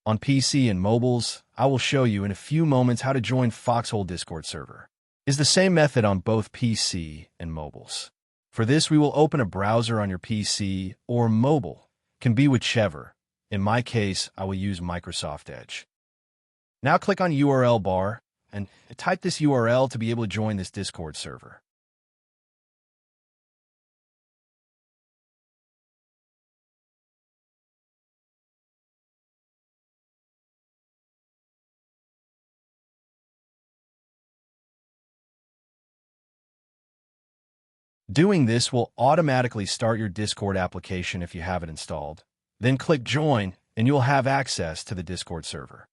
On PC and mobiles, I will show you in a few moments how to join Foxhole Discord server. It's the same method on both PC and mobiles. For this, we will open a browser on your PC or mobile. Can be whichever. In my case, I will use Microsoft Edge. Now click on URL bar and type this URL to be able to join this Discord server. Doing this will automatically start your Discord application if you have it installed. Then click Join, and you'll have access to the Discord server.